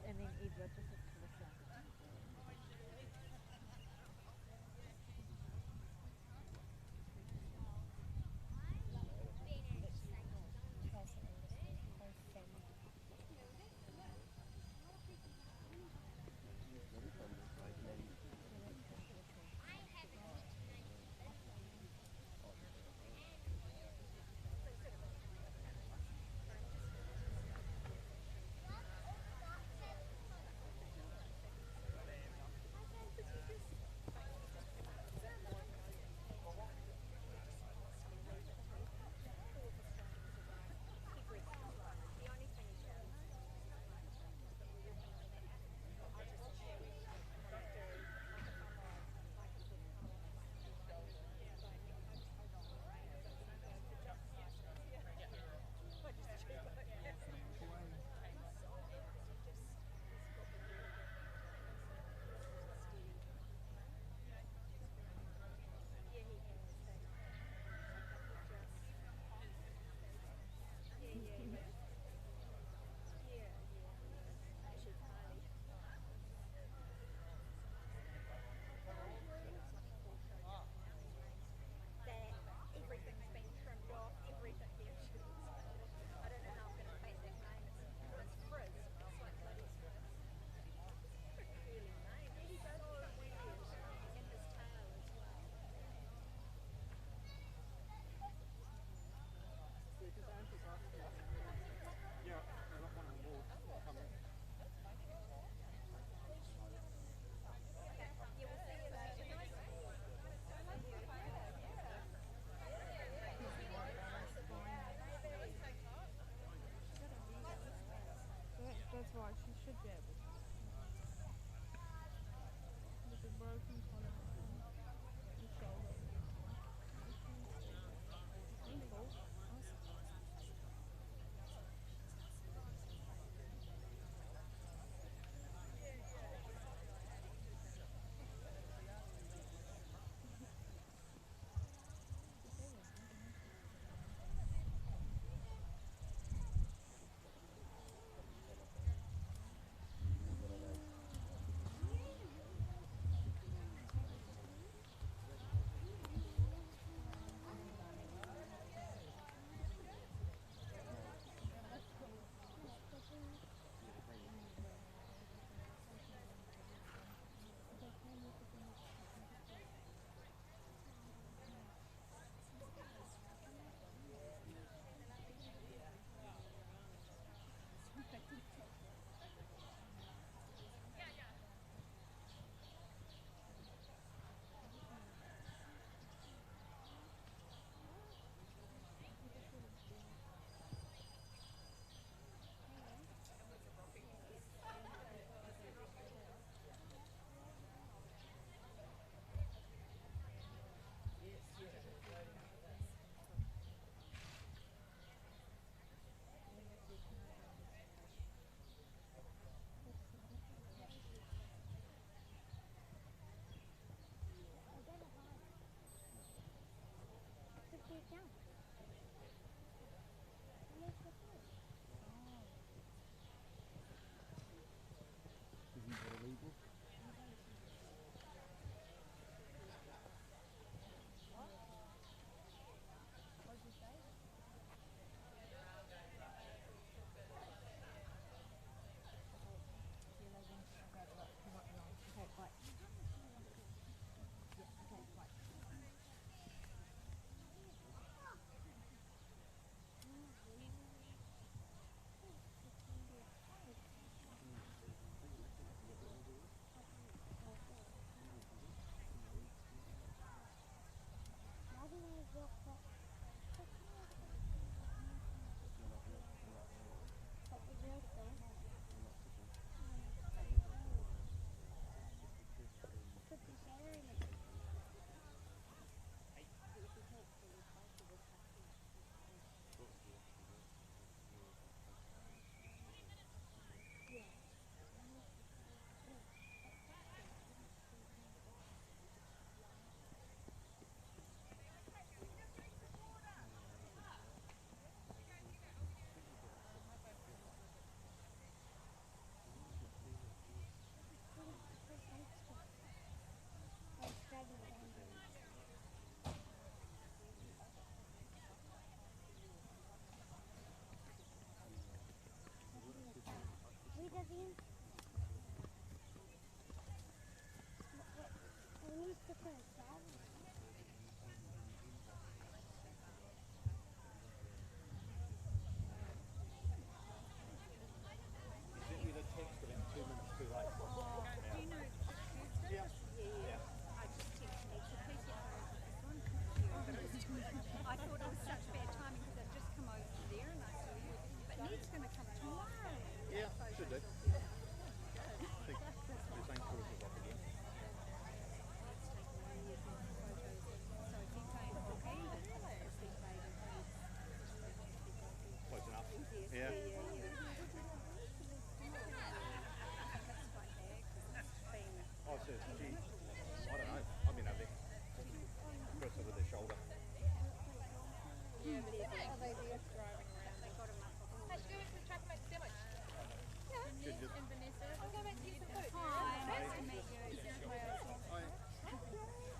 And then Edward, this is Melissa.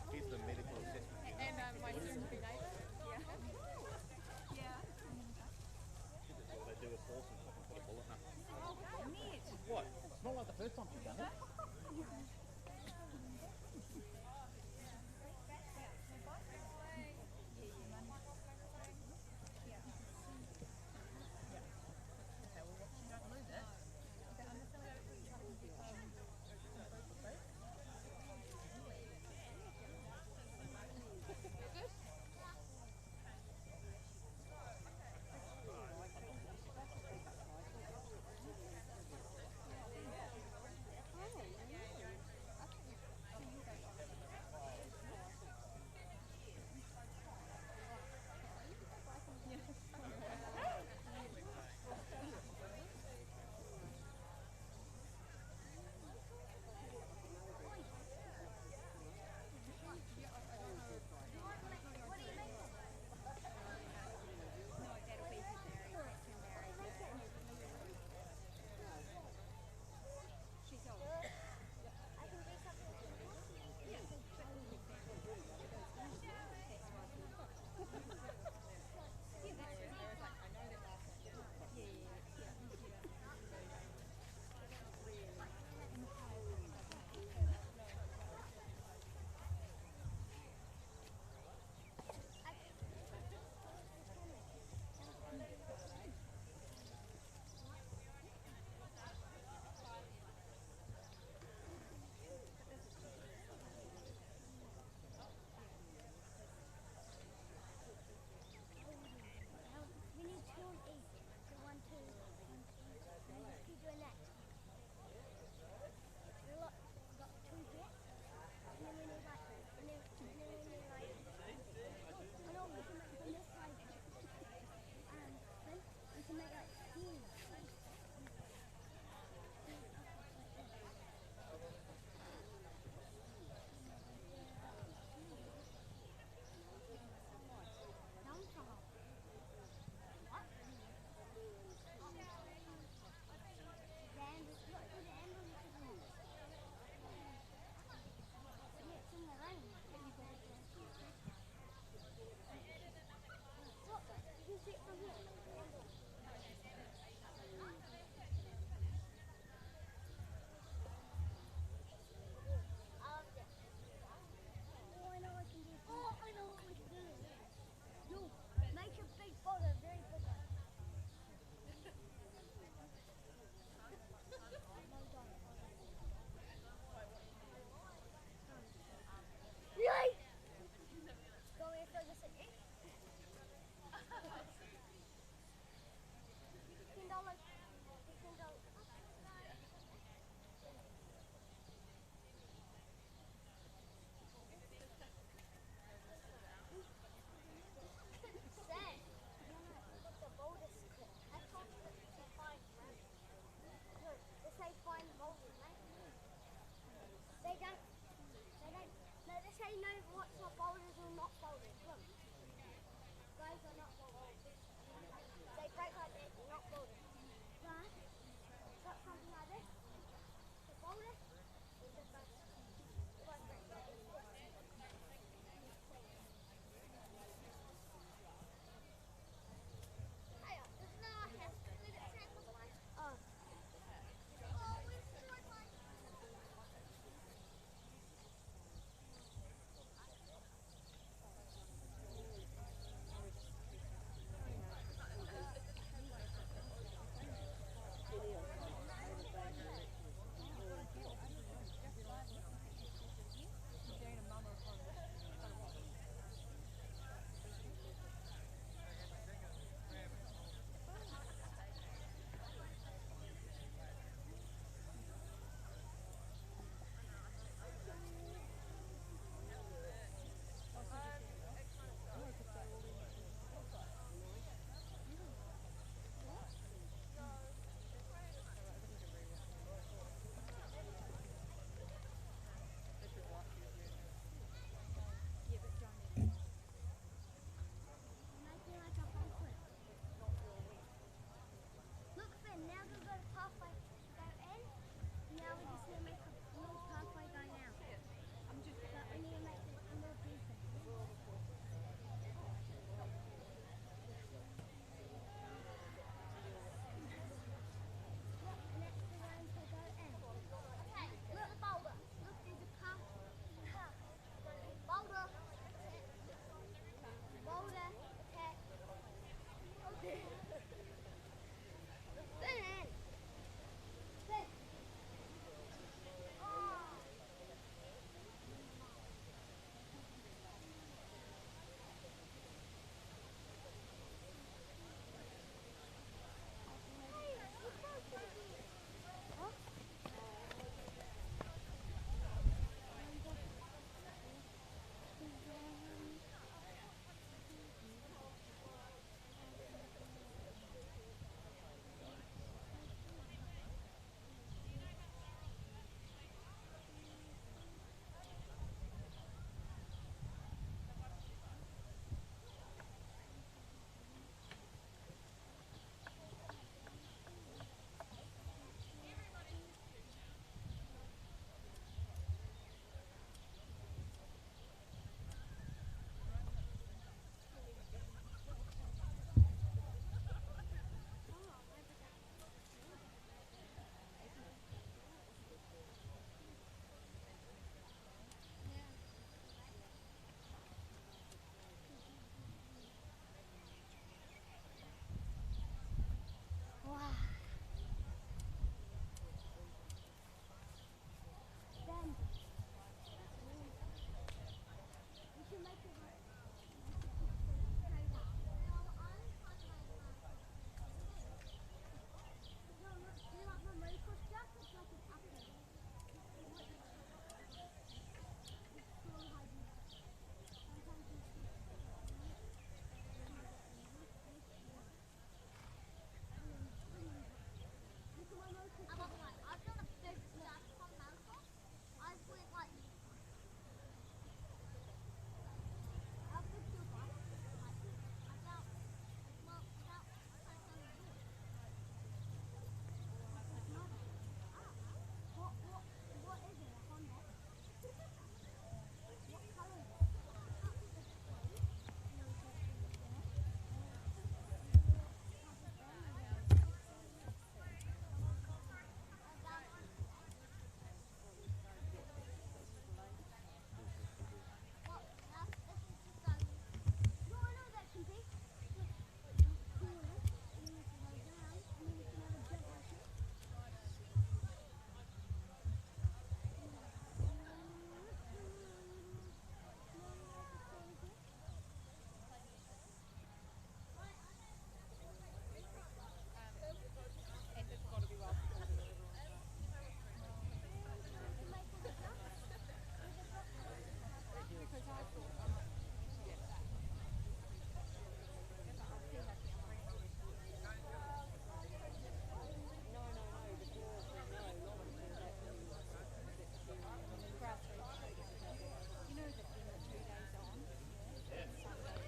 He's the medical assessment. And my soon-to-be neighbour. All they do is horse and put a bullet in it. What? It's not like the first time you've done it.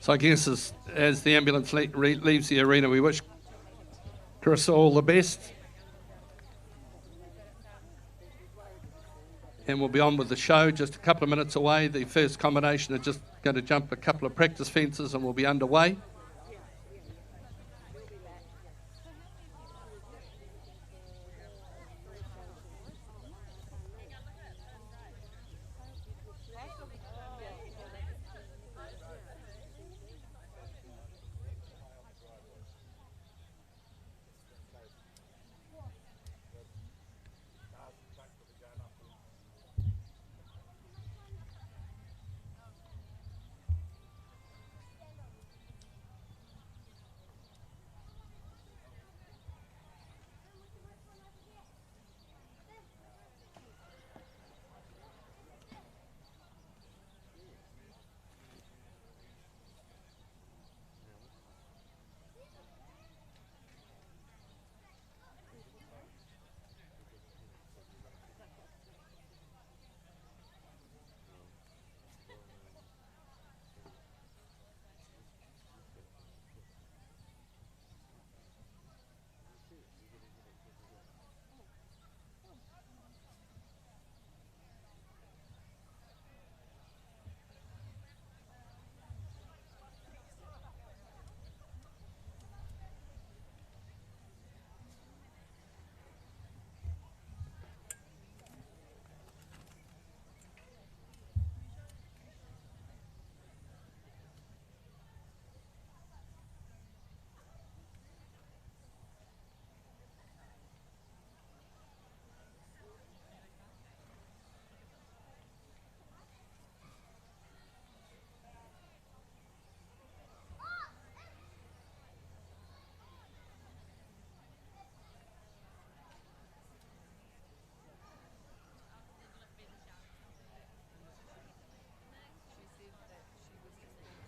So I guess as the ambulance leaves the arena, we wish Chris all the best. And we'll be on with the show just a couple of minutes away. The first combination are just going to jump a couple of practice fences and we'll be underway.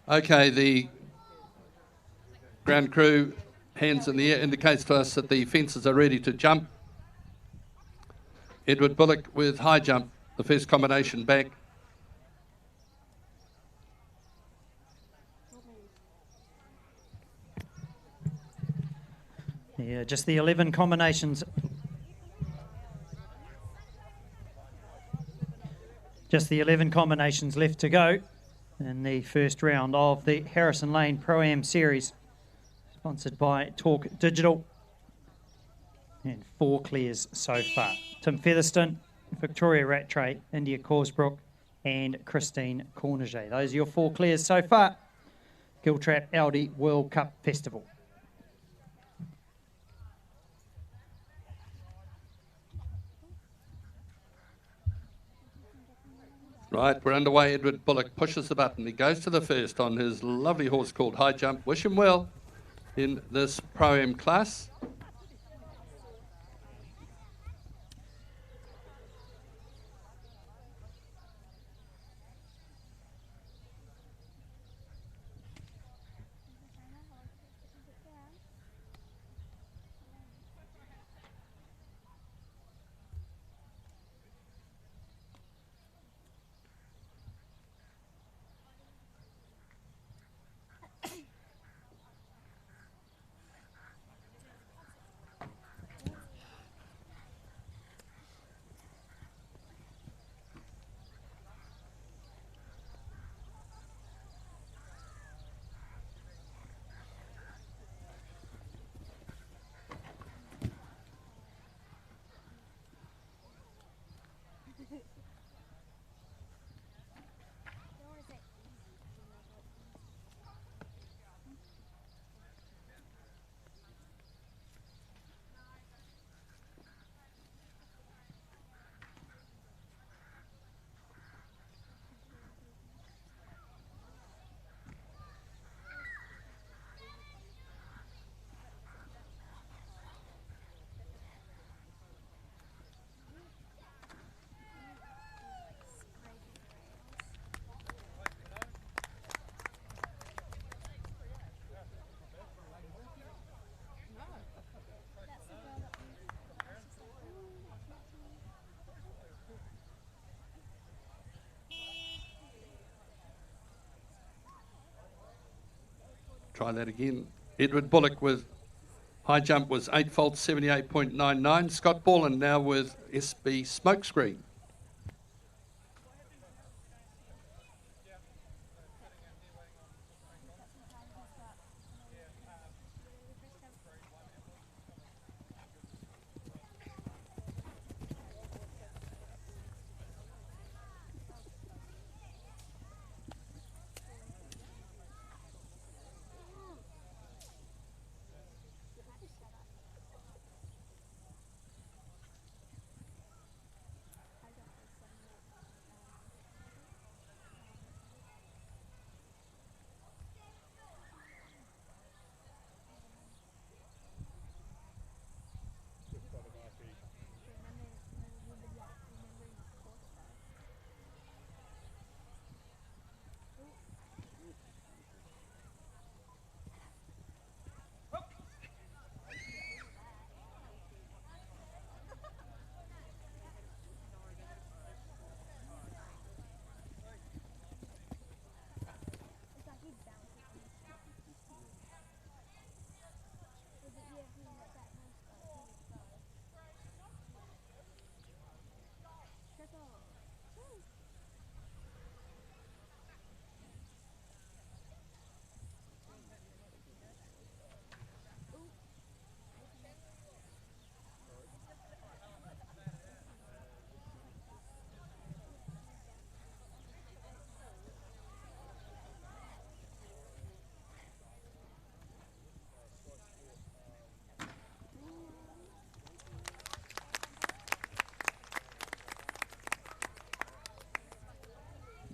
Okay, the ground crew, hands in the air, indicates to us that the fences are ready to jump. Edward Bullock with high jump, the first combination back. Yeah, just the 11 combinations. Just the 11 combinations left to go in the first round of the Harrison Lane Pro-Am Series, sponsored by Talk Digital. And 4 clears so far. Tim Featherston, Victoria Rattray, India Corsbrook, and Christine Corniget. Those are your 4 clears so far. Giltrap Audi World Cup Festival. Right, we're underway. Edward Bullock pushes the button. He goes to the first on his lovely horse called High Jump. Wish him well in this Pro-Am class. Try that again. Edward Bullock with high jump was 8 faults, 78.99. Scott Borland now with SB Smokescreen.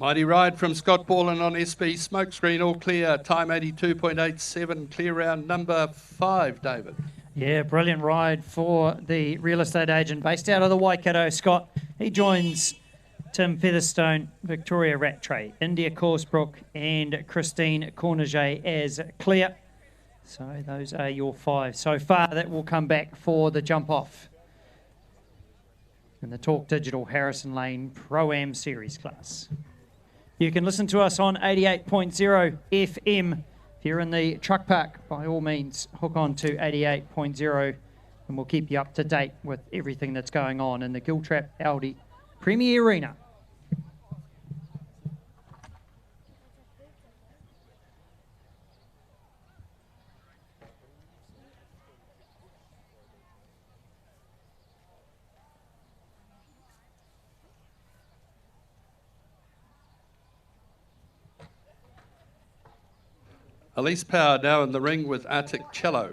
Mighty ride from Scott Borland on SB Smokescreen, all clear. Time 82.87, clear round number 5, David. Yeah, brilliant ride for the real estate agent based out of the Waikato, Scott. He joins Tim Featherstone, Victoria Rattray, India Corsbrook and Christine Corniget as clear. So those are your 5 so far that will come back for the jump off in the Talk Digital Harrison Lane Pro-Am Series class. You can listen to us on 88.0 FM. If you're in the truck park, by all means, hook on to 88.0 and we'll keep you up to date with everything that's going on in the Giltrap Audi Premier Arena. Elise Power now in the ring with Arctic Cello.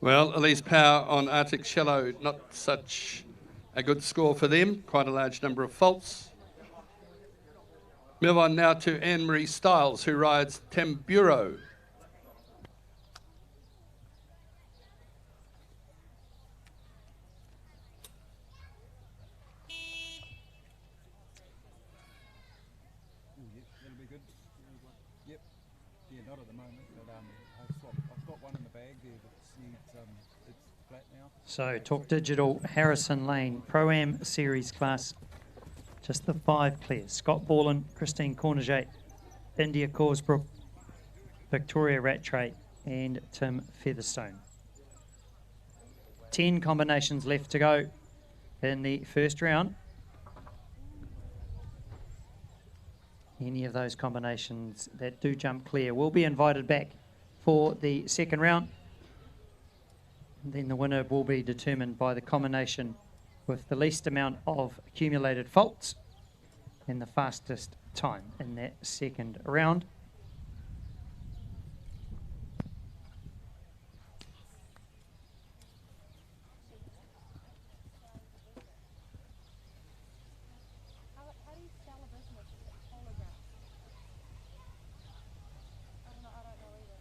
Well, Elise Power on Arctic Cello, not such a good score for them, quite a large number of faults. Move on now to Anne-Marie Stiles, who rides Tamburo. That'll be good. Yep. Yeah, not at the moment, but I've got one in the bag there that it's flat now. So Talk Digital Harrison Lane Pro-Am Series class. Just the 5 clears. Scott Borland, Christine Corniget, India Corsbrook, Victoria Rattray and Tim Featherstone. 10 combinations left to go in the first round. Any of those combinations that do jump clear will be invited back for the second round. And then the winner will be determined by the combination with the least amount of accumulated faults and the fastest time in that second round. How do you sell a business hologram? I don't know either.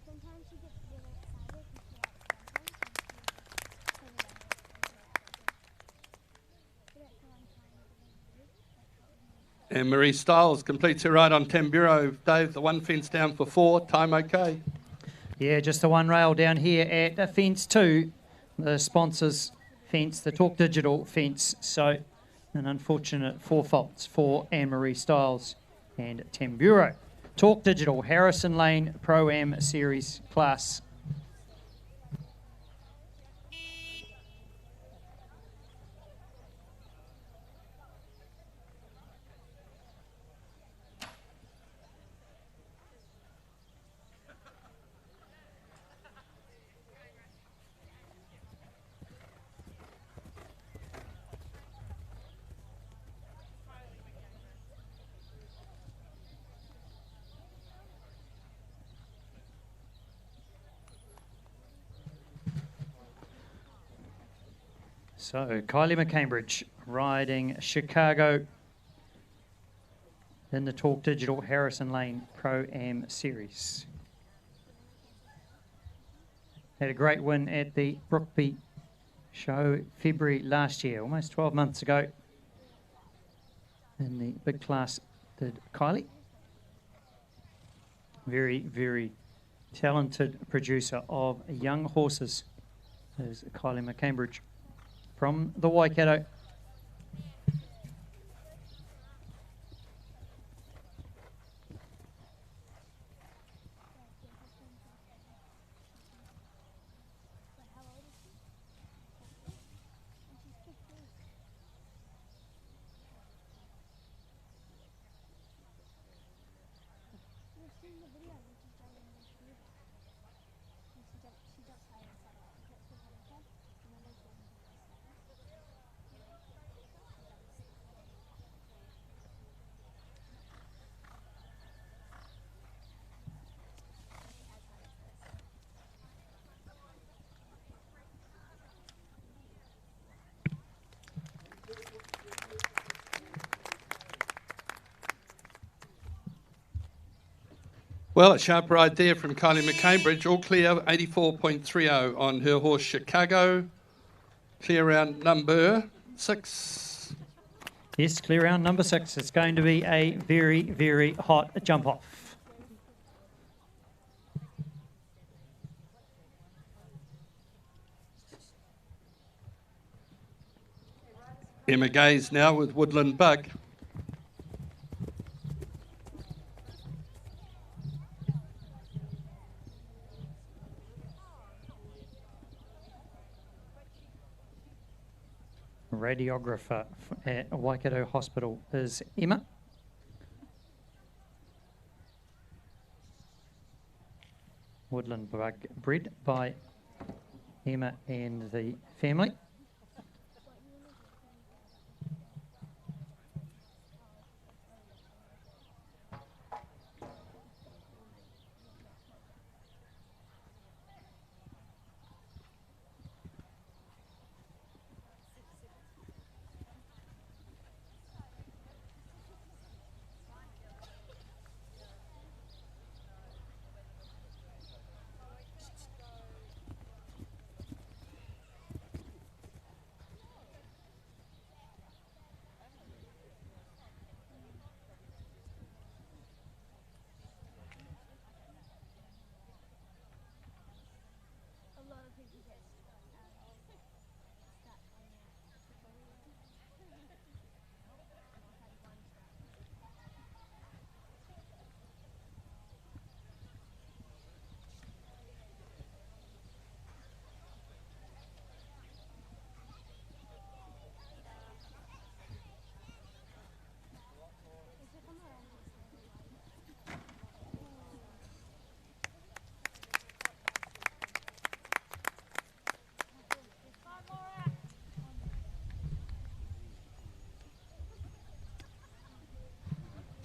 Sometimes she gets really excited and she likes jumping and she so that's what I'm trying to do. That's what we need. And Marie Stiles completes her ride on Tamburo. Dave, the one fence down for 4. Time okay? Yeah, just the one rail down here at fence 2. The sponsors fence, the Talk Digital fence. So an unfortunate 4 faults for Anne-Marie Stiles and Tamburo. Talk Digital, Harrison Lane Pro-Am Series class. So Kylie McCambridge riding Chicago in the Talk Digital Harrison Lane Pro-Am Series. Had a great win at the Brookby show February last year, almost 12 months ago. In the big class did Kylie. Very, very talented producer of young horses is Kylie McCambridge from the Waikato. Well, a sharp ride there from Kylie McCambridge. All clear, 84.30 on her horse Chicago. Clear round number 6. Yes, clear round number 6. It's going to be a very, very hot jump off. Emma Gaze now with Woodland Bug. Radiographer at Waikato Hospital is Emma. Woodland Bug bred by Emma and the family.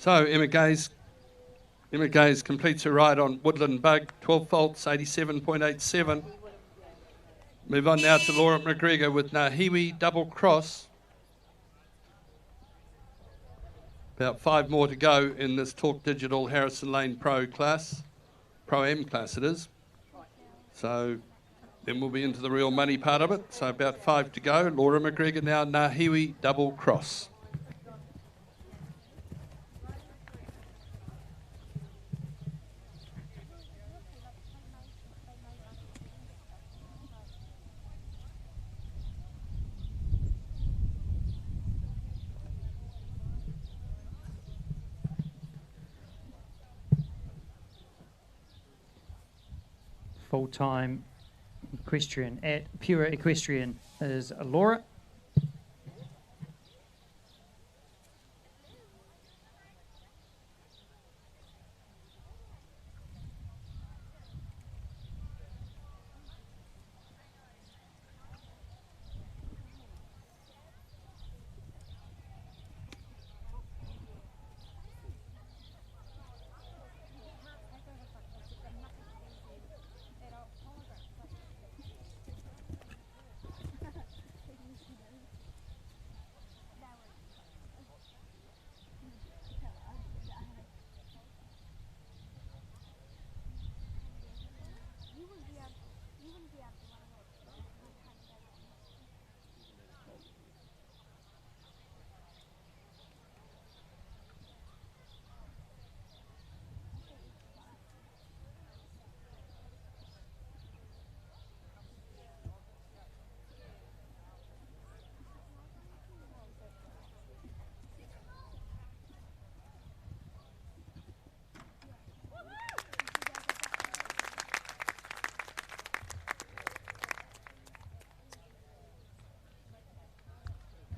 So Emma Gaze completes her ride on Woodland Bug, 12 faults, 87.87. Move on now to Laura McGregor with Nahiwi Double Cross. About 5 more to go in this Talk Digital Harrison Lane Pro class. Pro M class it is. So then we'll be into the real money part of it. So about 5 to go. Laura McGregor now, Nahiwi Double Cross. Full-time equestrian at Pure Equestrian is Laura.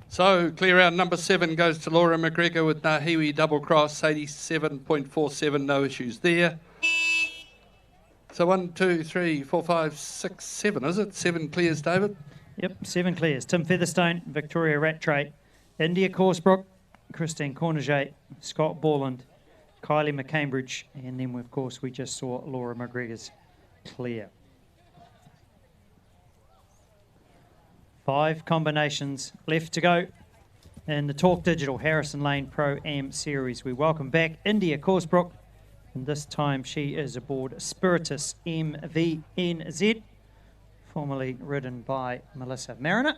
So clear round number 7 goes to Laura McGregor with Nahiwi Double Cross, 87.47, no issues there. So 1, 2, 3, 4, 5, 6, 7, is it? 7 clears, David? Yep, 7 clears. Tim Featherstone, Victoria Rattray, India Corsbrook, Christine Corniget, Scott Borland, Kylie McCambridge, and then, of course, we just saw Laura McGregor's clear. 5 combinations left to go in the Talk Digital Harrison Lane Pro Am Series. We welcome back India Corsbrook, and this time she is aboard Spiritus MVNZ, formerly ridden by Melissa Mariner.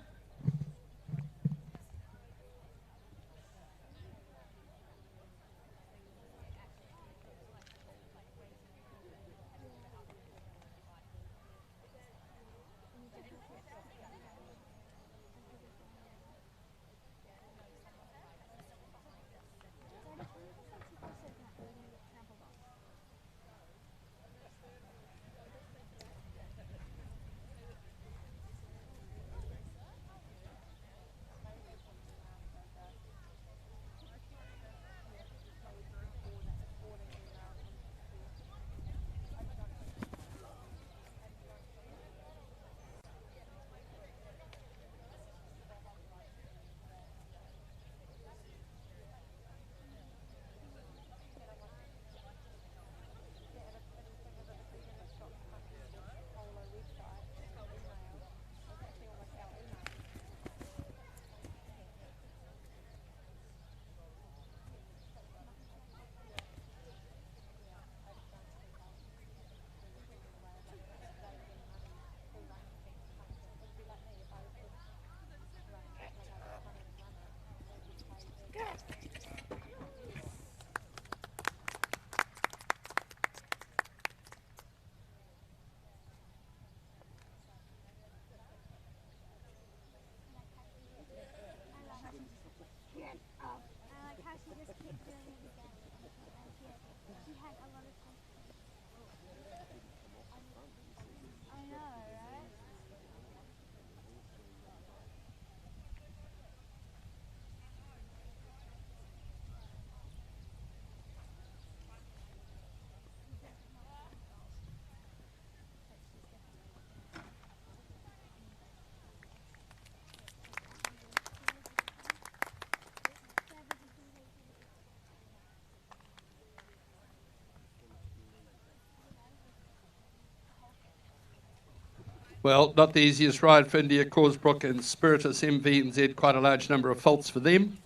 Well, not the easiest ride for India, Causebrook and Spiritus MV and Z. Quite a large number of faults for them.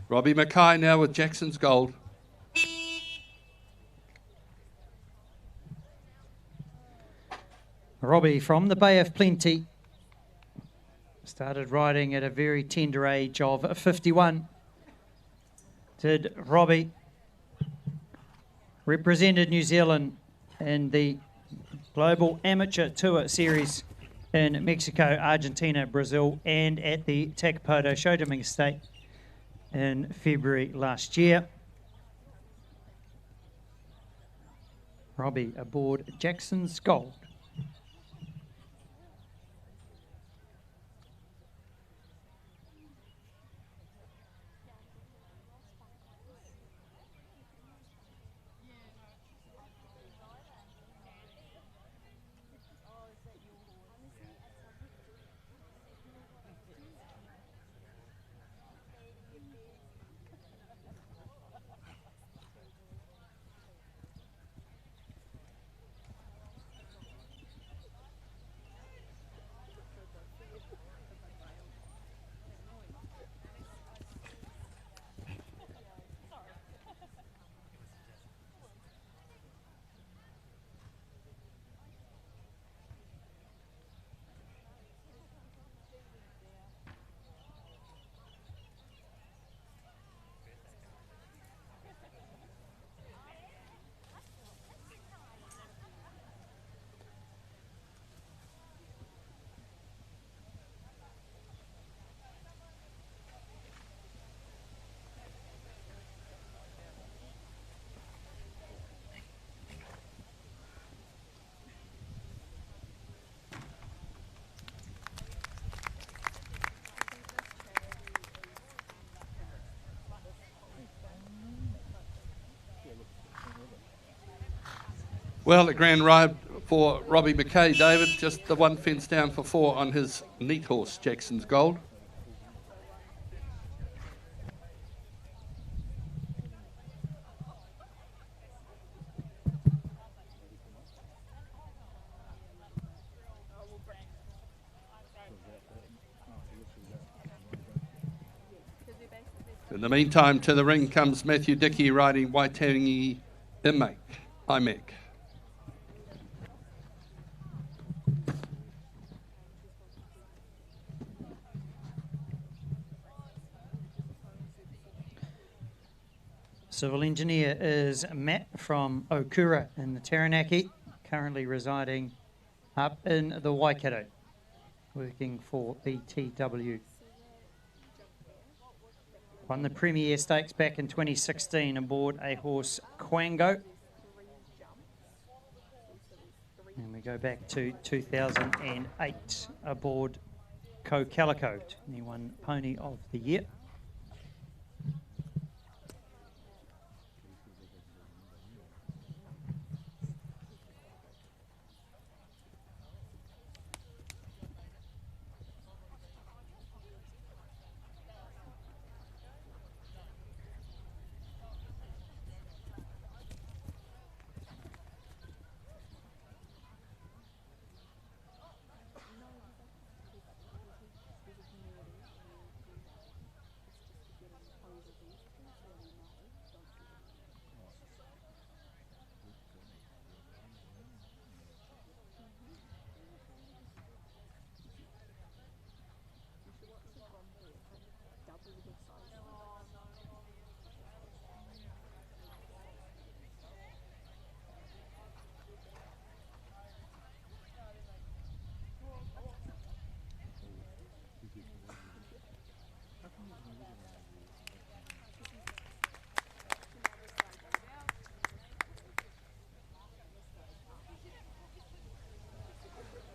Robbie Mackay now with Jackson's Gold. Robbie from the Bay of Plenty. Started riding at a very tender age of 51. Did Robbie. Represented New Zealand in the Global Amateur Tour Series in Mexico, Argentina, Brazil, and at the Takapoto Show Domingue Estate in February last year. Robbie aboard Jackson's Gold. Well, a grand ride for Robbie Mackay, David. Just the one fence down for 4 on his neat horse, Jackson's Gold. In the meantime, to the ring comes Matthew Dickey riding Waitangi IMAC. Civil engineer is Matt from Okura in the Taranaki, currently residing up in the Waikato, working for BTW. Won the Premier Stakes back in 2016 aboard a horse Quango. And we go back to 2008 aboard Co Calico, he won Pony of the Year.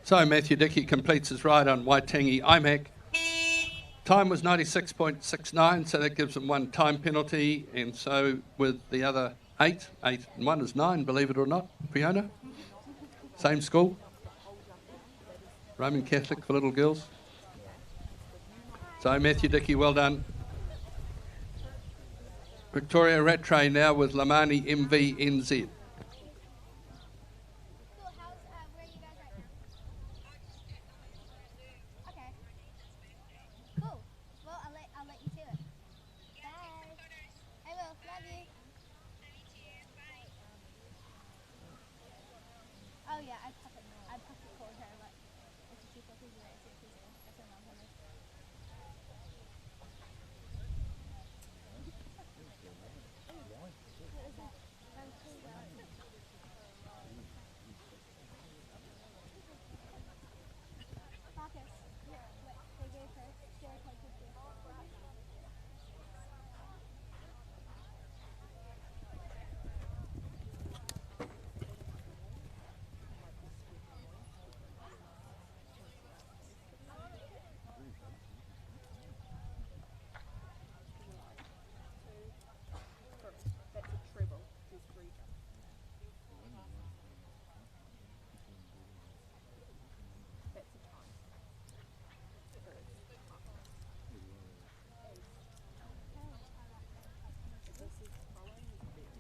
So Matthew Dickey completes his ride on Waitangi IMAC. Time was 96.69, so that gives him 1 time penalty. And so with the other 8 and 1 is 9, believe it or not, Fiona. Same school. Roman Catholic for little girls. So Matthew Dickey, well done. Victoria Rattray now with Lamani MVNZ. Cool. How's where are you guys right now? yeah, I'd puck it forward her, but it's a cheap look, right? See if he's in. That's her mom. Marcus, what they gave her, she like had good gift. That's a treble. There's 3 jumps. That's a time. This is following is very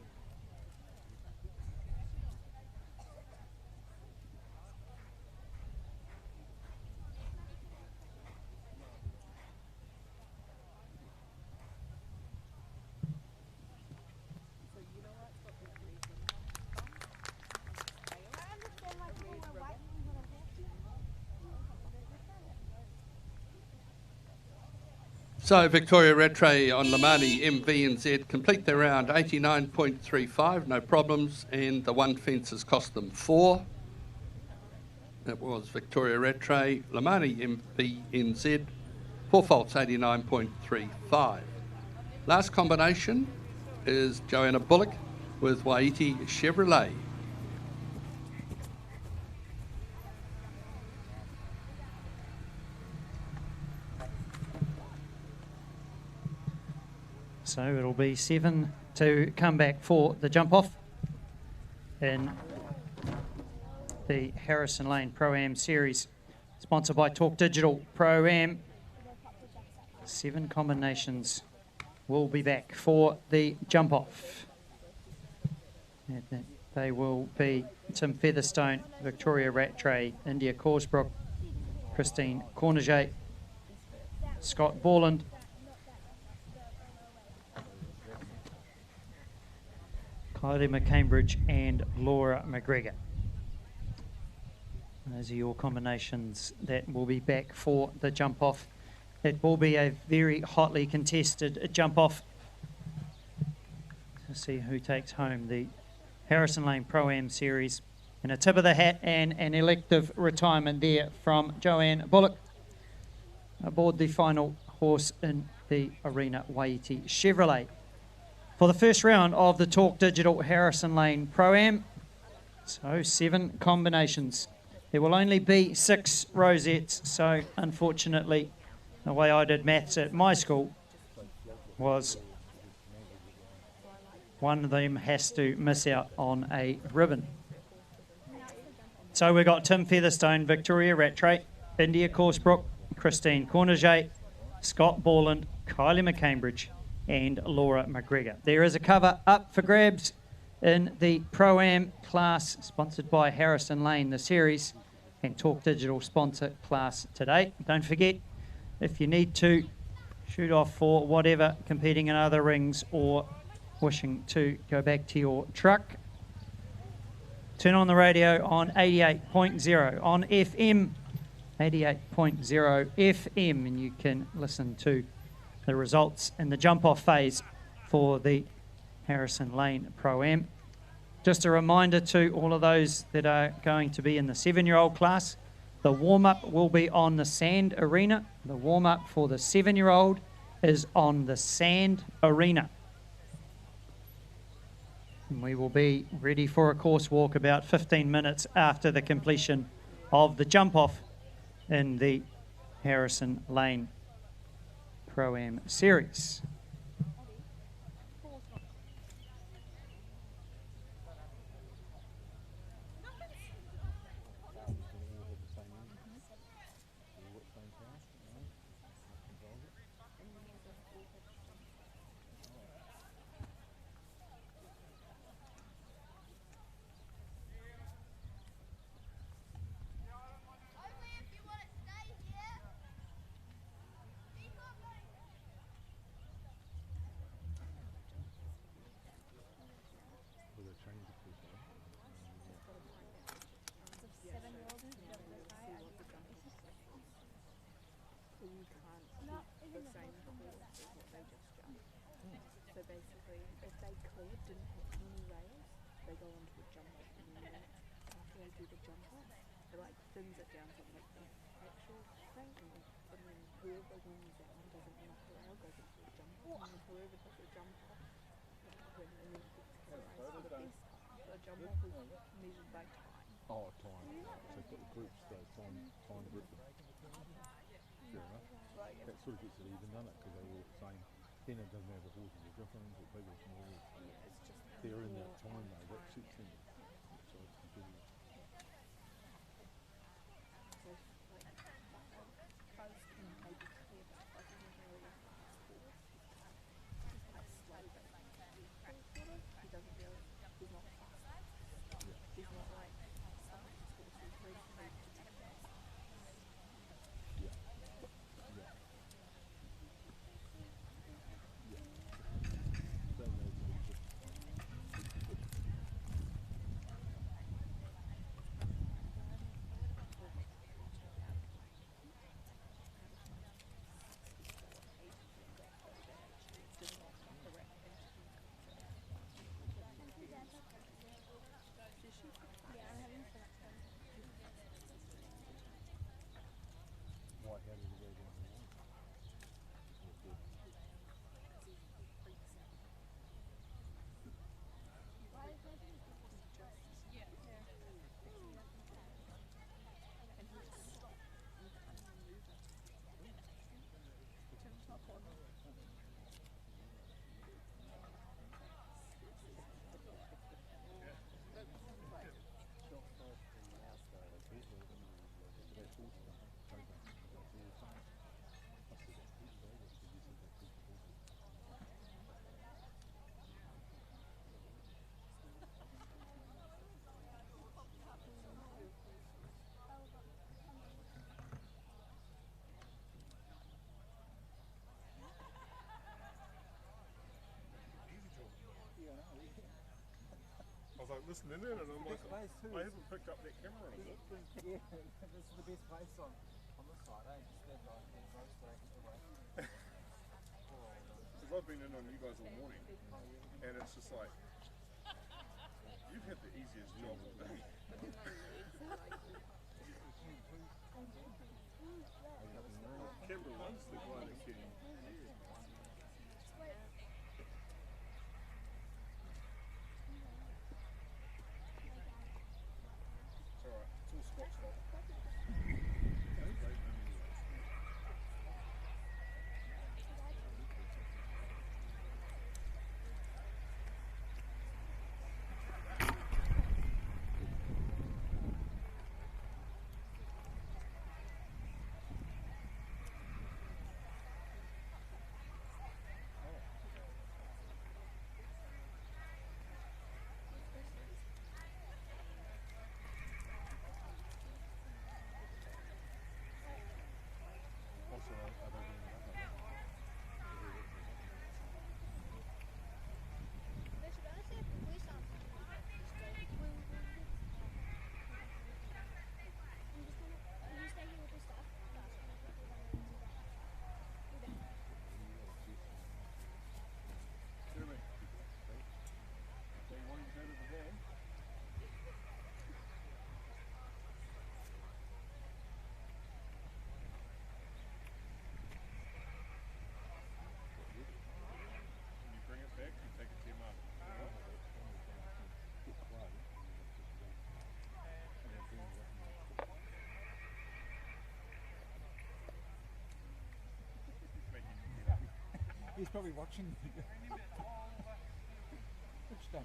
so you know what's got the red ribbon from? I understand why people wear white things on a horse. So Victoria Rattray on Lamani, MV and Z complete their round 89.35, no problems, and the one fence has cost them 4. That was Victoria Rattray, Lamani, MV and Z, 4 faults 89.35. Last combination is Joanna Bullock with Waiti Chevrolet. So it'll be 7 to come back for the jump off in the Harrison Lane Pro-Am Series, sponsored by Talk Digital Pro-Am. 7 combinations will be back for the jump off. And they will be Tim Featherstone, Victoria Rattray, India Corsbrook, Christine Corniget, Scott Borland, Kylie McCambridge and Laura McGregor. Those are your combinations that will be back for the jump off. It will be a very hotly contested jump off to see who takes home the Harrison Lane Pro-Am Series. And a tip of the hat and an elective retirement there from Joanne Bullock aboard the final horse in the arena, Waiti Chevrolet. For the first round of the Talk Digital Harrison Lane Pro-Am, so 7 combinations. There will only be 6 rosettes, so unfortunately, the way I did maths at my school was one of them has to miss out on a ribbon. So we've got Tim Featherstone, Victoria Rattray, India Corsbrook, Christine Corniget, Scott Borland, Kylie McCambridge, and Laura McGregor. There is a cover up for grabs in the Pro-Am class, sponsored by Harrison Lane, the series, and Talk Digital sponsor class today. Don't forget, if you need to shoot off for whatever, competing in other rings or wishing to go back to your truck, turn on the radio on 88.0 on FM, 88.0 FM, and you can listen to the results in the jump-off phase for the Harrison Lane Pro-Am. Just a reminder to all of those that are going to be in the 7-year-old class, the warm-up will be on the sand arena. The warm-up for the 7-year-old is on the sand arena. And we will be ready for a course walk about 15 minutes after the completion of the jump-off in the Harrison Lane Pro-Am Series. the same course as what they just jumped. So basically, if they didn't have any rails, they go onto a jumper, and then after they do the jumper, it like thins it down to like the actual thing, and then whoever wins that one doesn't run off the rail goes into a jumper, and then whoever does the jumper wins, and then it gets categorised for the best time. So a jump off is measured by time. Oh, time. So you've got the groups, though, time group. Fair enough. Like, That sort of gets it even, doesn't it? Because they're all the same. Then it doesn't matter if horses are different or big or small. it's just They're in that more time, though. That suits them. So it's competitive. So, like, Fuzz can maybe clear, but Fuzz isn't really a fast horse. He's quite slow, but he doesn't really, he's not fast. He's not like some of his horses really need to be fast. Yeah. Yeah. Yeah. That makes a big difference. Yeah, I'm having so much fun. Why? How did it go down the line? Or good? Why is that? Yeah. And he'll just stop and can't even move it. Turns up on it. I was like listening in and I'm like, place too. I haven't picked up that camera on it. Yeah, this is the best place on this side, eh? Just that like that road straight away. Because I've been in on you guys all morning and it's just like, you've had the easiest job all day. Canberra loves the guy that can. It's alright, it's all Scotch fault. Also, are they doing that? They should honestly have police on. I'm just gonna. Can you stay here with your stuff? Jeremy, they want you to go to the van. When you bring it back, you take it to your mum. He's probably watching. Which done?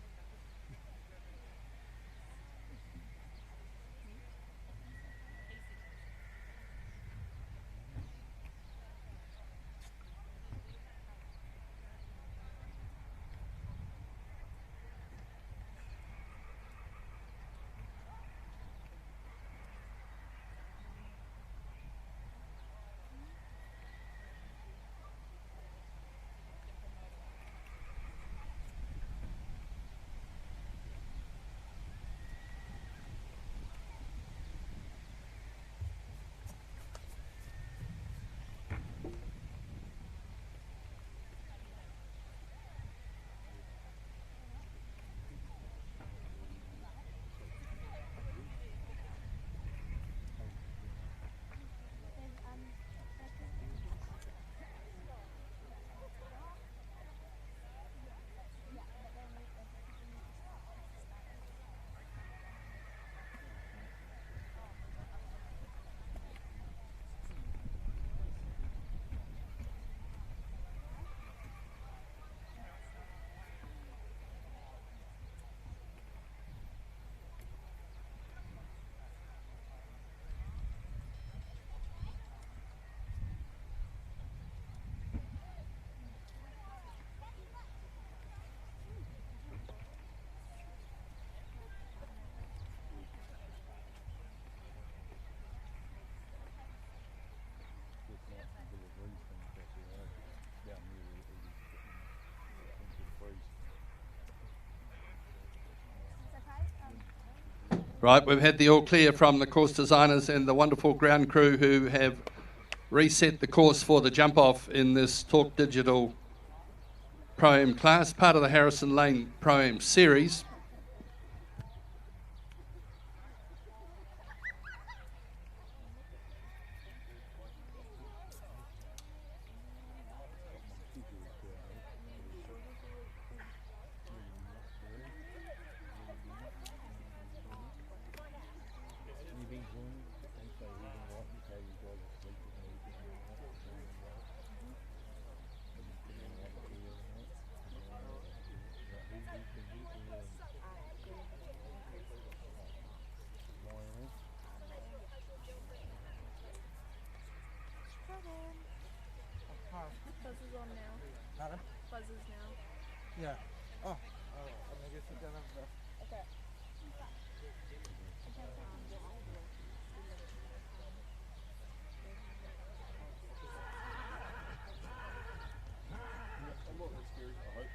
Right, we've had the all clear from the course designers and the wonderful ground crew who have reset the course for the jump off in this Talk Digital Pro-Am class, part of the Harrison Lane Pro-Am series. Buzz is on now. Pardon? Buzz is now. Yeah. Oh, I guess it doesn't. Okay. I'm not that scary, I hope.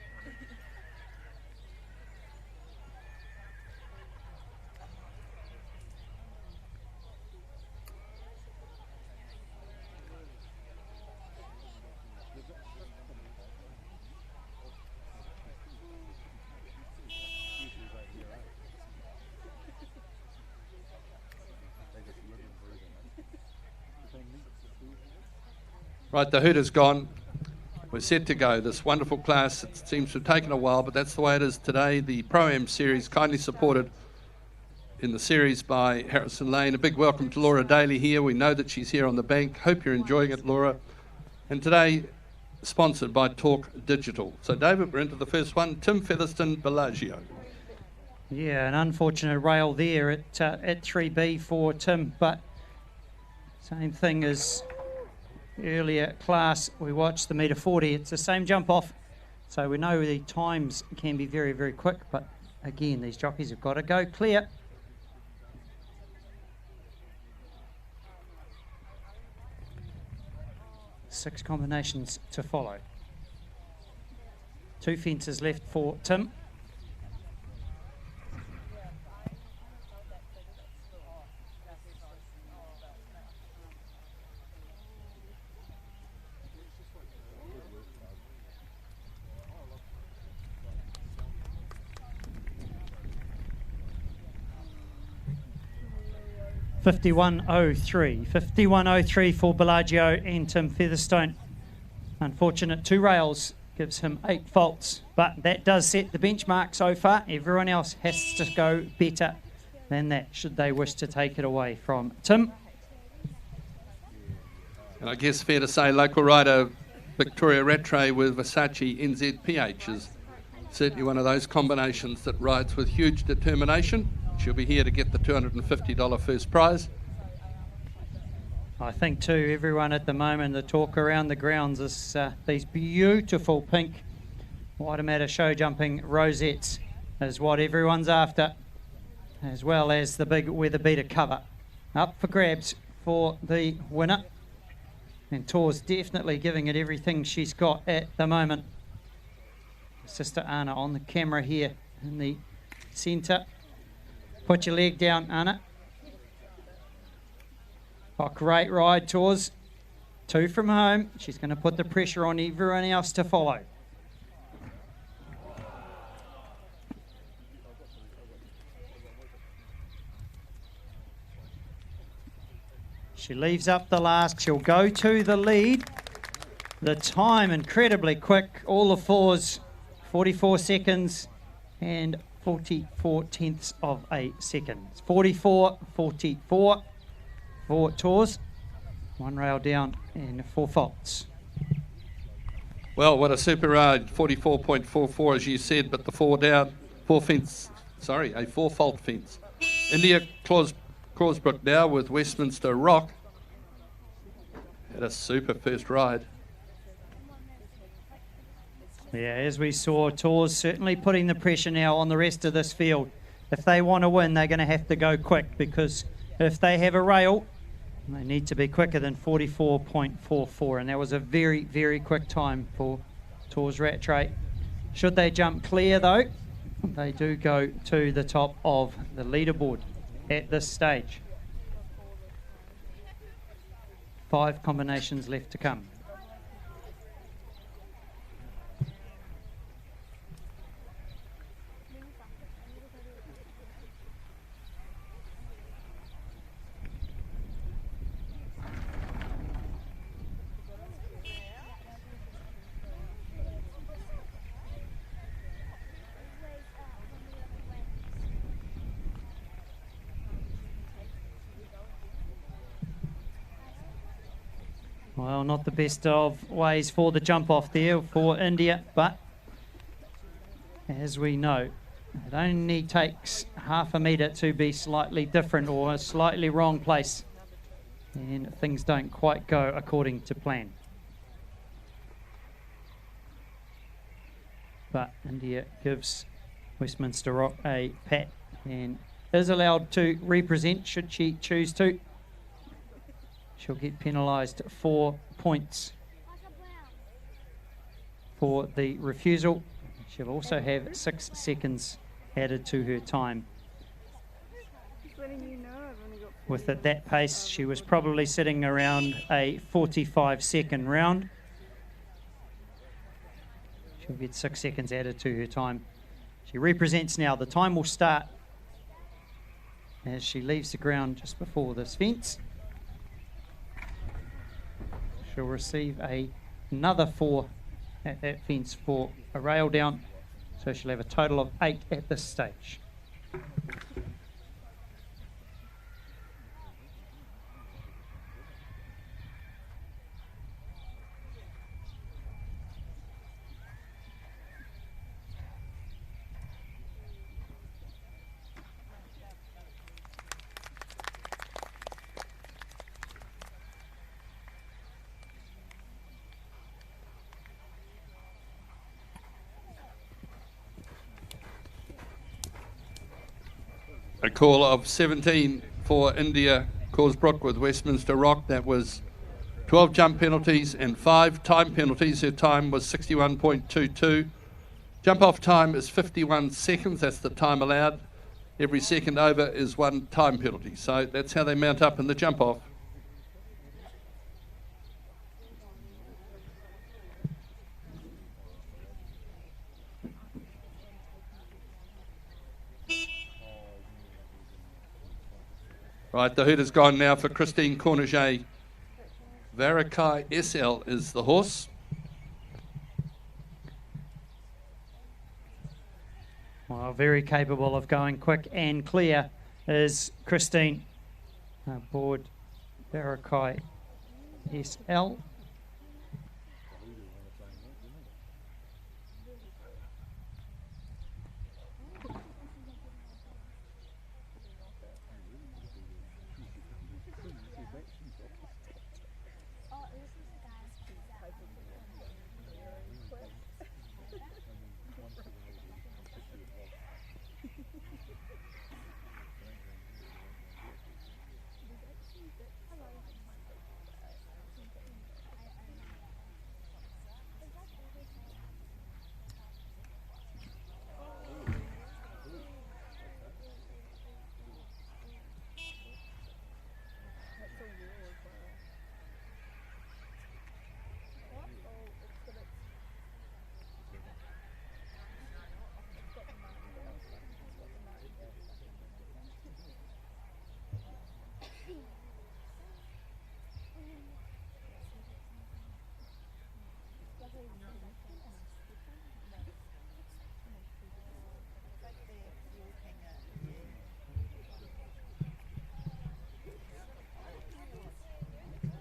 Right, the hoot is gone. We're set to go. This wonderful class, it seems to have taken a while, but that's the way it is today. The Pro-Am series, kindly supported in the series by Harrison Lane. A big welcome to Laura Daly here. We know that she's here on the bank. Hope you're enjoying it, Laura. And today, sponsored by Talk Digital. So, David, we're into the first one. Tim Featherston, Bellagio. Yeah, an unfortunate rail there at 3B for Tim, but same thing as earlier class. We watched the metre 40. It's the same jump off, so we know the times can be very, very quick, but again, these jockeys have got to go clear. Six combinations to follow. Two fences left for Tim. $51.03 for Bellagio and Tim Featherstone. Unfortunate, 2 rails gives him 8 faults, but that does set the benchmark so far. Everyone else has to go better than that should they wish to take it away from Tim. And I guess fair to say local rider Victoria Rattray with Versace NZPH is certainly one of those combinations that rides with huge determination. She'll be here to get the $250 first prize. I think too, everyone at the moment, the talk around the grounds is these beautiful pink Waitematā show jumping rosettes is what everyone's after, as well as the big weather beater cover. Up for grabs for the winner. And Tor's definitely giving it everything she's got at the moment. Sister Anna on the camera here in the centre. Put your leg down, Anna. Oh, great ride, Tors. 2 from home. She's going to put the pressure on everyone else to follow. She leaves up the last. She'll go to the lead. The time incredibly quick. All the 4s, 44 seconds and 44 tenths of a second. 44.44 for Tors. 1 rail down and 4 faults. Well, what a super ride. 44.44 as you said, but the 4 down, 4 fence, sorry, a 4 fault fence. India Clausbrook now with Westminster Rock. Had a super first ride. Yeah, as we saw, Tors certainly putting the pressure now on the rest of this field. If they want to win, they're going to have to go quick, because if they have a rail, they need to be quicker than 44.44, and that was a very, very quick time for Tors Rattray. Should they jump clear, though, they do go to the top of the leaderboard. at this stage. 5 combinations left to come. Well, not the best of ways for the jump off there for India, but as we know, it only takes half a metre to be slightly different or a slightly wrong place, and things don't quite go according to plan. But India gives Westminster Rock a pat and is allowed to represent should she choose to. She'll get penalised 4 points for the refusal. She'll also have 6 seconds added to her time. With at that pace, she was probably sitting around a 45-second round. She'll get 6 seconds added to her time. She represents now. The time will start as she leaves the ground just before this fence. She'll receive another 4 at that fence for a rail down. So she'll have a total of 8 at this stage. A call of 17 for India Causebrook with Westminster Rock. That was 12 jump penalties and 5 time penalties. Her time was 61.22. Jump off time is 51 seconds. That's the time allowed. Every second over is 1 time penalty. So that's how they mount up in the jump off. Right, the hoot has gone now for Christine Corniget. Varakai SL is the horse. Well, very capable of going quick and clear is Christine aboard Varakai SL.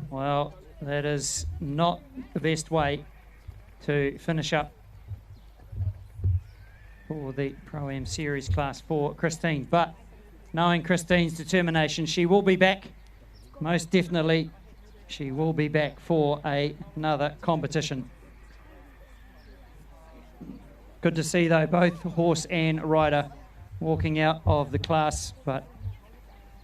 Well, that is not the best way to finish up for the Pro-Am Series Class 4 Christine. But knowing Christine's determination, she will be back. Most definitely, she will be back for another competition. Good to see, though, both horse and rider walking out of the class, but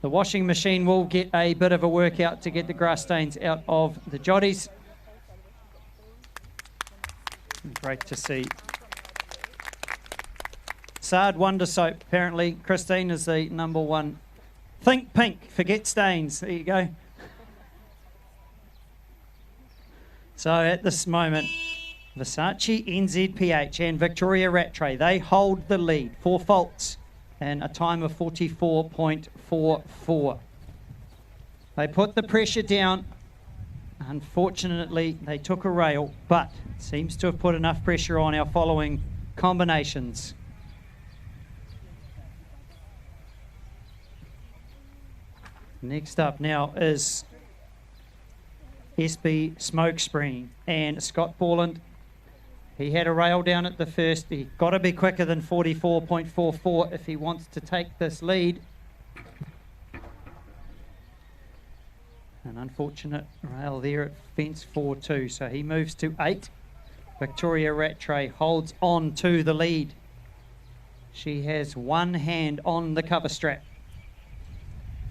the washing machine will get a bit of a workout to get the grass stains out of the joddies. Great to see. Sard Wonder Soap. Apparently, Christine is the #1 Think pink, forget stains. There you go. So at this moment, Versace, NZPH and Victoria Rattray, they hold the lead. 4 faults and a time of 44.44. They put the pressure down. Unfortunately, they took a rail, but seems to have put enough pressure on our following combinations. Next up now is SB Smokescreen and Scott Borland. He had a rail down at the first. He got to be quicker than 44.44 if he wants to take this lead. An unfortunate rail there at fence 4-2, so he moves to 8. Victoria Rattray holds on to the lead. She has one hand on the cover strap.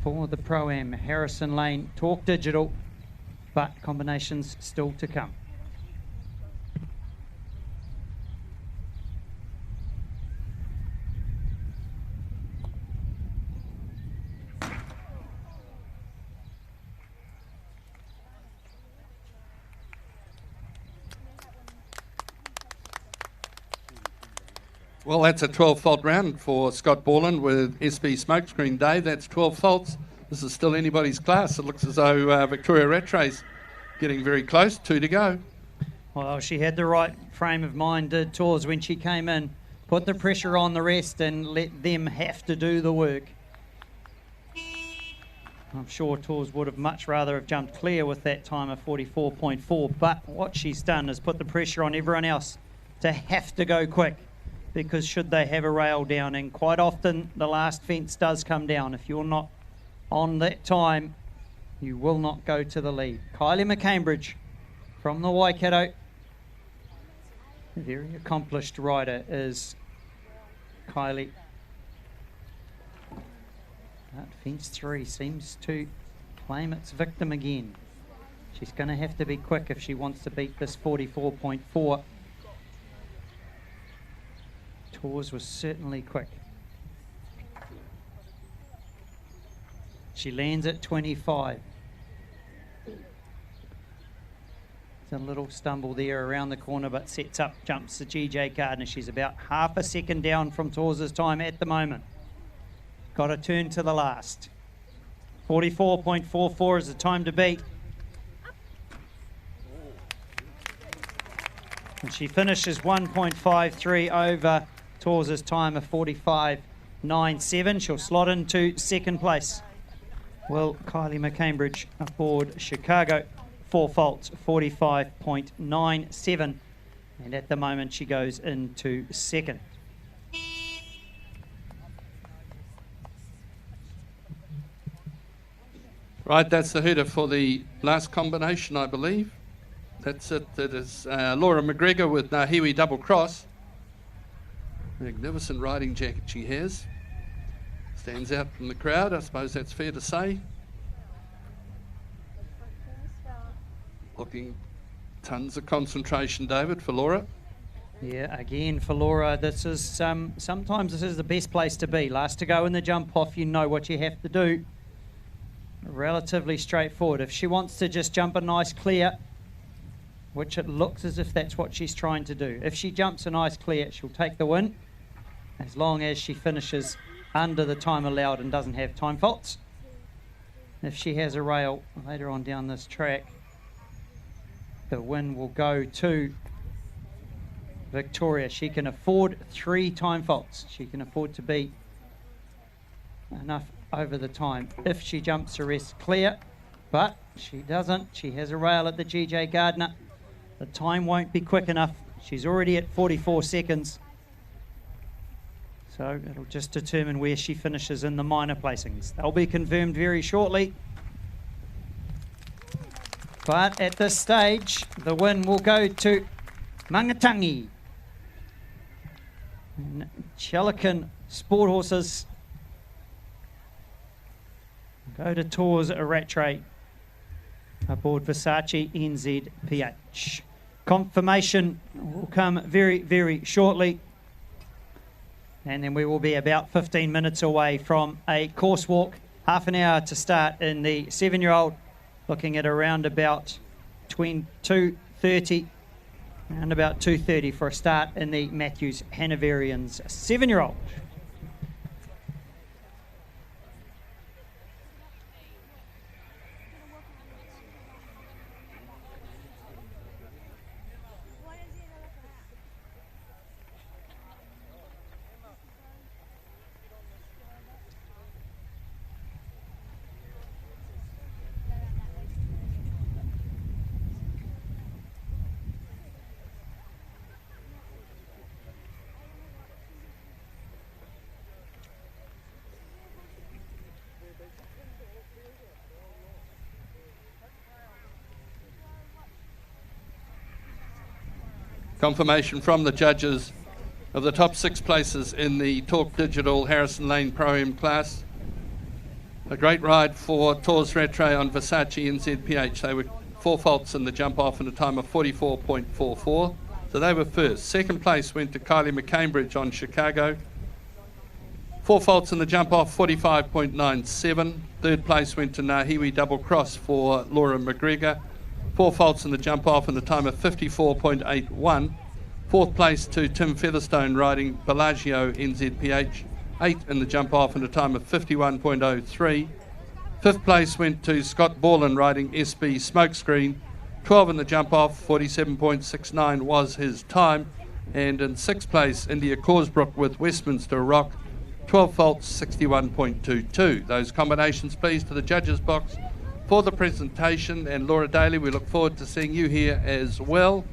For the Pro-Am, Harrison Lane, Talk Digital, but combinations still to come. Well, that's a 12-fault round for Scott Borland with SB Smokescreen Dave. That's 12 faults. This is still anybody's class. It looks as though Victoria Rattray's getting very close. 2 to go. Well, she had the right frame of mind, did Tors, when she came in. Put the pressure on the rest and let them have to do the work. I'm sure Tors would have much rather have jumped clear with that time of 44.4, but what she's done is put the pressure on everyone else to have to go quick, because should they have a rail down, and quite often the last fence does come down. If you're not on that time, you will not go to the lead. Kylie McCambridge from the Waikato, a very accomplished rider is Kylie. But fence 3 seems to claim its victim again. She's going to have to be quick if she wants to beat this 44.4. Tors was certainly quick. She lands at 25. It's a little stumble there around the corner, but sets up, jumps the GJ Gardner. She's about half a second down from Tors's time at the moment. Got to turn to the last. 44.44 is the time to beat. And she finishes 1.53 over Tors's time of 45.97. She'll slot into second place. Well, Kylie McCambridge aboard Chicago, 4 faults, 45.97. And at the moment she goes into second. Right, that's the hooter for the last combination, I believe. That's it. That is Laura McGregor with Nahiwi double cross. Magnificent riding jacket she has. Stands out from the crowd, I suppose that's fair to say. Looking tons of concentration, David, for Laura. Yeah, again for Laura, this is sometimes this is the best place to be. Last to go in the jump off, you know what you have to do. Relatively straightforward. If she wants to just jump a nice clear, which it looks as if that's what she's trying to do. If she jumps a nice clear, she'll take the win, as long as she finishes under the time allowed and doesn't have time faults. If she has a rail later on down this track, the win will go to Victoria. She can afford 3 time faults. She can afford to be enough over the time if she jumps the rest clear, but she doesn't. She has a rail at the GJ Gardner. The time won't be quick enough. She's already at 44 seconds. So it'll just determine where she finishes in the minor placings. They'll be confirmed very shortly. But at this stage, the win will go to Mangatangi. Chelican Sport Horses go to Tors Rattray aboard Versace NZPH. Confirmation will come very, very shortly. And then we will be about 15 minutes away from a course walk half an hour to start in the 7-year-old, looking at around about between 2:30 and about 2:30 for a start in the Matthews Hanoverians 7-year-old. Confirmation from the judges of the top 6 places in the Talk Digital Harrison Lane Pro-Am class. A great ride for Tours Rattray on Versace NZPH. They were 4 faults in the jump off in a time of 44.44. So they were first. Second place went to Kylie McCambridge on Chicago. 4 faults in the jump off, 45.97. Third place went to Nahiwi Double Cross for Laura McGregor. 4 faults in the jump off in the time of 54.81. Fourth place to Tim Featherstone riding Bellagio NZPH. 8 in the jump off in a time of 51.03. Fifth place went to Scott Borland riding SB Smokescreen. 12 in the jump off, 47.69 was his time. And in 6th place, India Causebrook with Westminster Rock. 12 faults, 61.22. Those combinations, please, to the judges' box for the presentation. And Laura Daly, we look forward to seeing you here as well.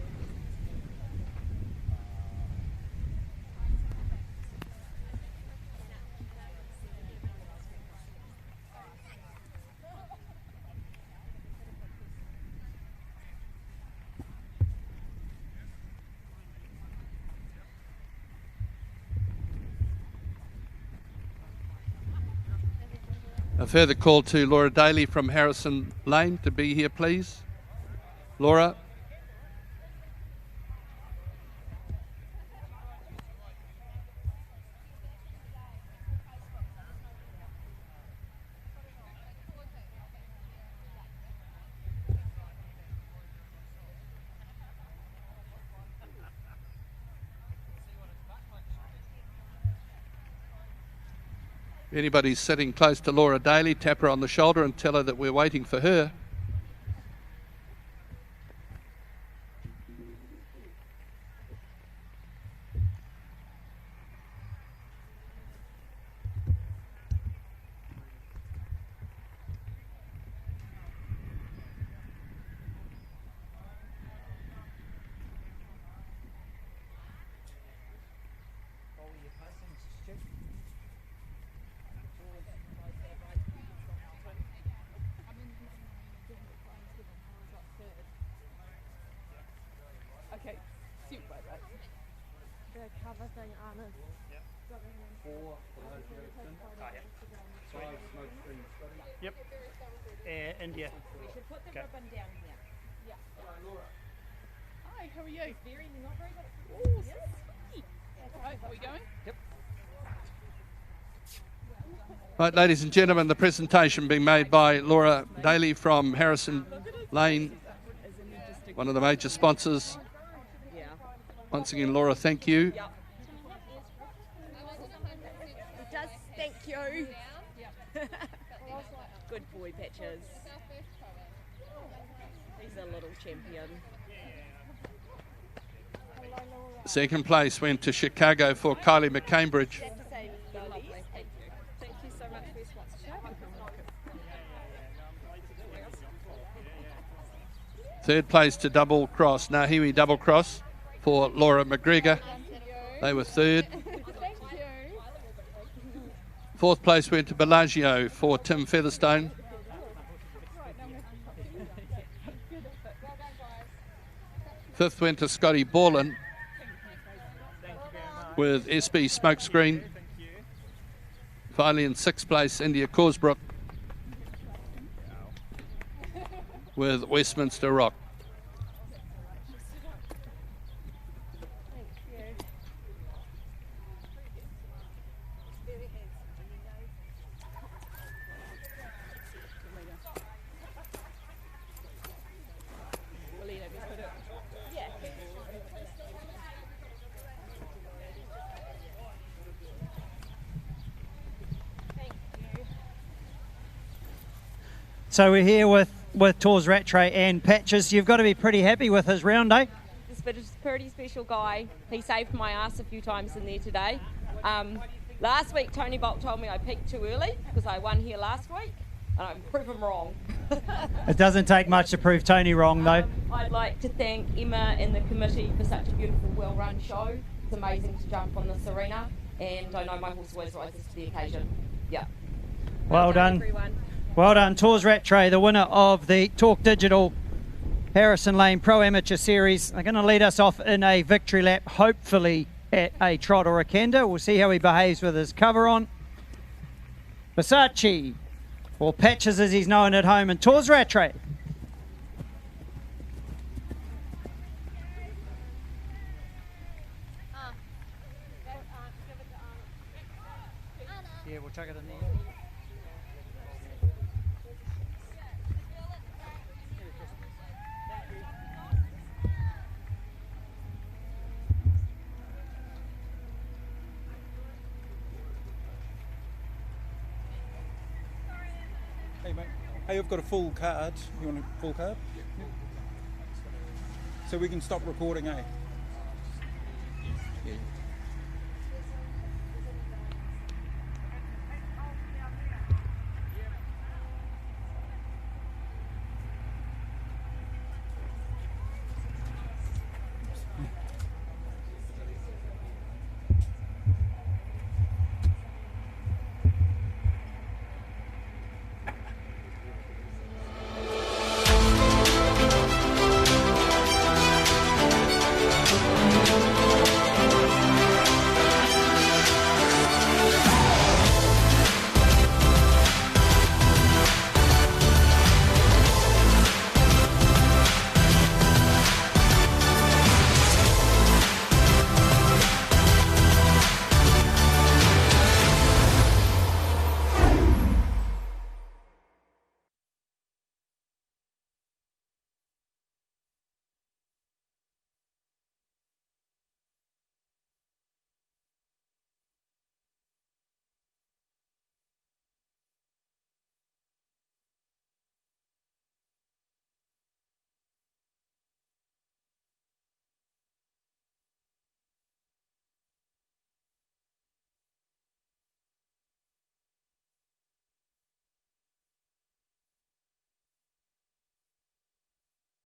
A further call to Laura Daly from Harrison Lane to be here, please. Laura. If anybody's sitting close to Laura Daly, tap her on the shoulder and tell her that we're waiting for her. Okay, super right. The cover thing on it. Yep. India. We should put the ribbon down here. Yeah. Hi, how are you? Very, not very good. Oh, sweet. Right, are we going? Yep. Right, ladies and gentlemen, the presentation being made by Laura Daly from Harrison Lane, one of the major sponsors. Yeah. Once again, Laura, thank you. Yeah. It does, thank you. Good boy, Patches. He's a little champion. Second place went to Chicago for Kylie McCambridge. Lovely. Thank you. Thank you so much for your sponsorship. Third place to Double Cross, Nahiwi Double Cross for Laura McGregor. They were third. Thank you. Fourth place went to Bellagio for Tim Featherstone. Fifth went to Scotty Borland with SB Smokescreen. Finally in 6th place, India Causebrook with Westminster Rock. So we're here with Tours Rattray and Patches. You've got to be pretty happy with his round, eh? This bit is a pretty special guy. He saved my ass a few times in there today. Last week, Tony Bolt told me I peaked too early because I won here last week, and I proved him wrong. It doesn't take much to prove Tony wrong, though. I'd like to thank Emma and the committee for such a beautiful, well-run show. It's amazing to jump on this arena, and I know my horse always rises to the occasion. Yeah. Well done. Everyone. Well done. Tours Rattray, the winner of the Talk Digital Harrison Lane Pro Amateur Series. They're going to lead us off in a victory lap, hopefully at a trot or a canter. We'll see how he behaves with his cover on. Versace, or Patches as he's known at home, and Tours Rattray. Yeah, we'll chuck it in there. Hey mate, hey, I've got a full card. You want a full card? So we can stop recording, eh? Yeah.